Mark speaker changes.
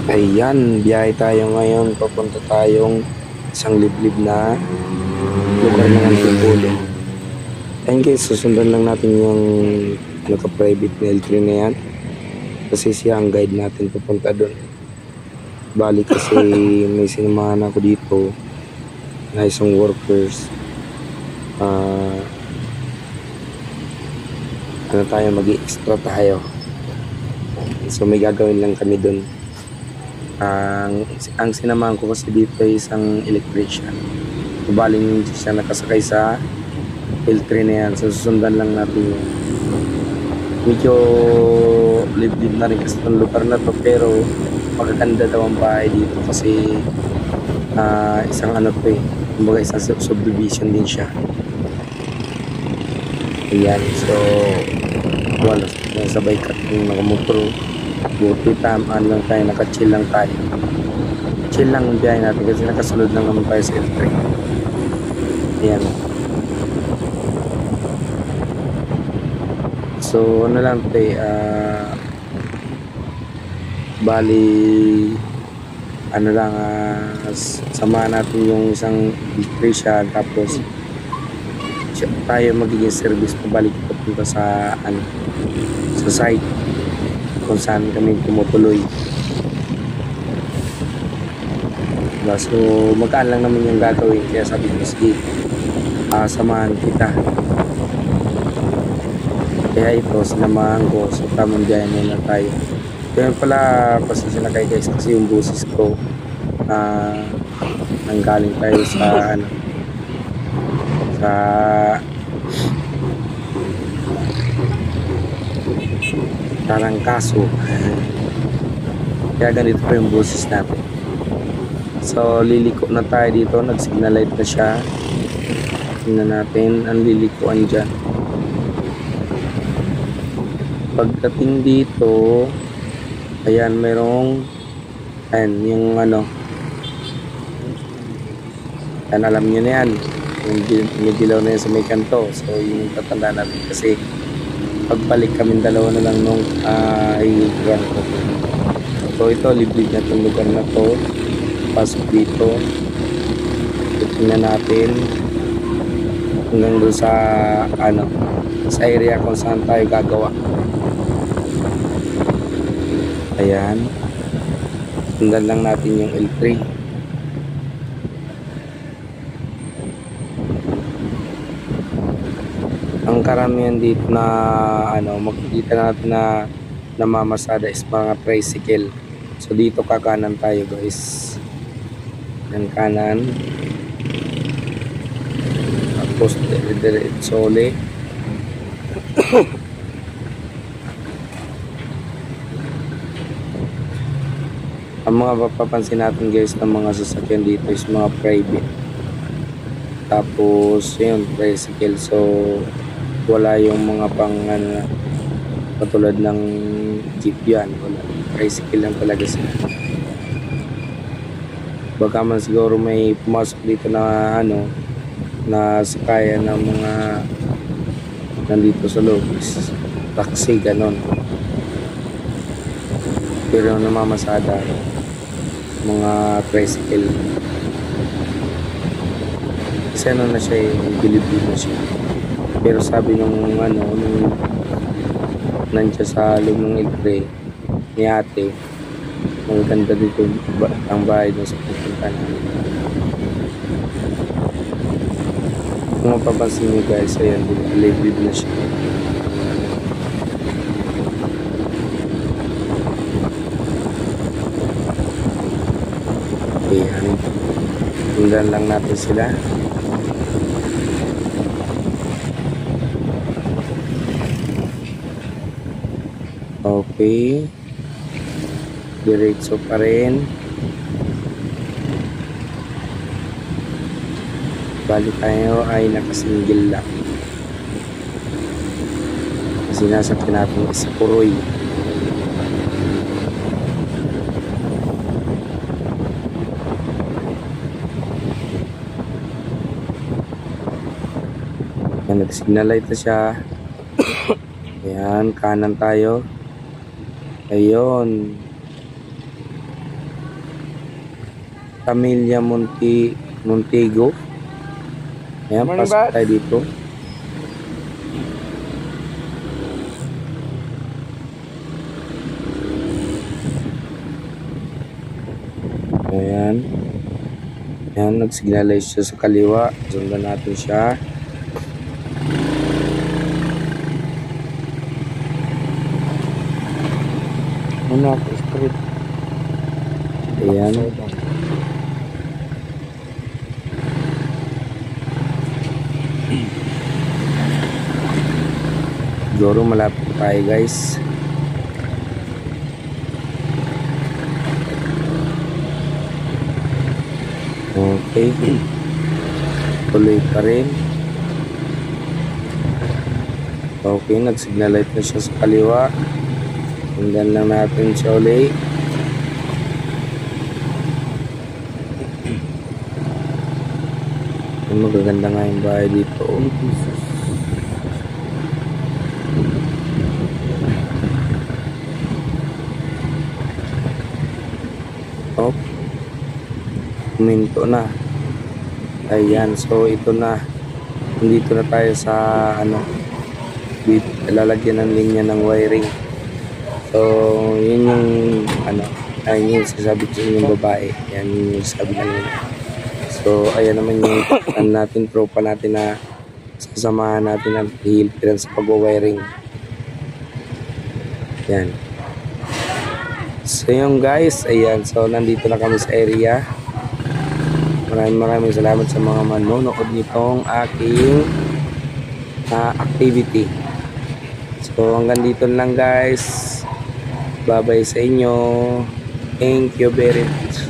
Speaker 1: Ayan, biyahe tayo ngayon. Papunta tayong isang liblib na lugar ng Antipolo. Ayun guys, susundan lang natin yung private na L3 na yan. Kasi siya ang guide natin papunta doon. Bali kasi may sinamahan ako dito na isang workers. Mag-extra tayo. So may gagawin lang kami doon. Ang sinamahan ko kasi dito ay isang electrician. So, baling siya nakasakay sa L3 na yan. So susundan lang natin yun. Medyo liblib na rin kasi itong lugar na to, pero magaganda daw ang bahay dito kasi isang kumbaga isang subdivision din siya. Ayan, so wala, sabay ka nakamotor. Buti lang tayo, naka-chill lang tayo. Chill lang ang biyahe natin kasi nakasunod lang naman tayo sa L3. Ayan. So ano lang tayo, bali samahan natin yung isang electrician, tapos tayo magiging service pabalik papunta sa site kung saan kami tumutuloy. Diba? So magkaan lang naman yung gagawin, kaya sabi ko sige, samahan kita. Kaya ito, sinamahan ko. So tamang biyahe muna tayo. Kaya pala, pasensya na kayo guys kasi yung boses ko nanggaling tayo sa Tarangkaso. Kaya ganito pa yung boses natin. So liliko na tayo dito, nag-signal light na siya. Tingnan natin ang lilikuan dyan. Pagdating dito, ayan, merong yung yan, alam nyo na yan, yung dilaw na yan sa may kanto. So yung tatanda natin kasi pagbalik kami dalawa na lang nung iiwan ko. So ito, liblib na itong lugar na to. Pasok dito, tingnan natin hanggang doon sa sa area kung saan tayo gagawa. Ayan, sundan lang natin yung L3. Ang karamihan dito na makikita natin na namamasada is mga tricycle. So dito kakanan tayo guys, ng kanan, tapos dire-diretsole. Ang mga mapapansin natin guys ng mga sasakyan dito is mga private, tapos yun, tricycle. So wala yung mga pang katulad ng jeep yan, wala, tricycle lang talaga sila. Baka man siguro may pumasok dito na na sakayan ng mga nandito sa loob, taxi, ganon. Pero namamasada mga tricycle kasi na siya, bilib-bilib na siya. Pero sabi nung nandiyan sa loob ng L3 ni ate, ang ganda dito ang bahay doon sa pupuntahan namin. Kung mapapansin nyo guys, ayan, bilib-bilib na siya. Ayan, tingnan lang natin sila. Okay, diretso pa rin. Bali tayo ay nakasinggil lang kasi nasakyan natin sa Puroy. Nag-signal light na siya. Ayan, kanan tayo. Ayun. Pamilya Montego. Ayan,
Speaker 2: Morning,
Speaker 1: pasok
Speaker 2: Bat.
Speaker 1: tayo dito. Ayan. Ayan, nag-signalize siya sa kaliwa. Sundan natin siya.
Speaker 2: Muna ako, straight.
Speaker 1: Ayan. Siguro malapit na tayo, guys. Okay. Tuloy pa rin. Okay, nag-signalize na siya sa kaliwa. Sundan lang natin siya ulit. Magaganda nga yung bahay dito. Oh, minto na. Ayan, so ito na. Nandito na tayo sa dito, lalagyan ng linya ng wiring. So, yun yung ayun yung sasabi ko sa inyong babae. Yan yung sabi kanina. So, ayan naman yung natin, tropa natin na sasamahan natin ang hihilpiran sa pag-wiring. Yan. So, yung guys, ayan. So, nandito na kami sa area. Maraming salamat sa mga manonood nitong aking activity. So, hanggang dito lang guys. Bye-bye sa inyo. Thank you very much.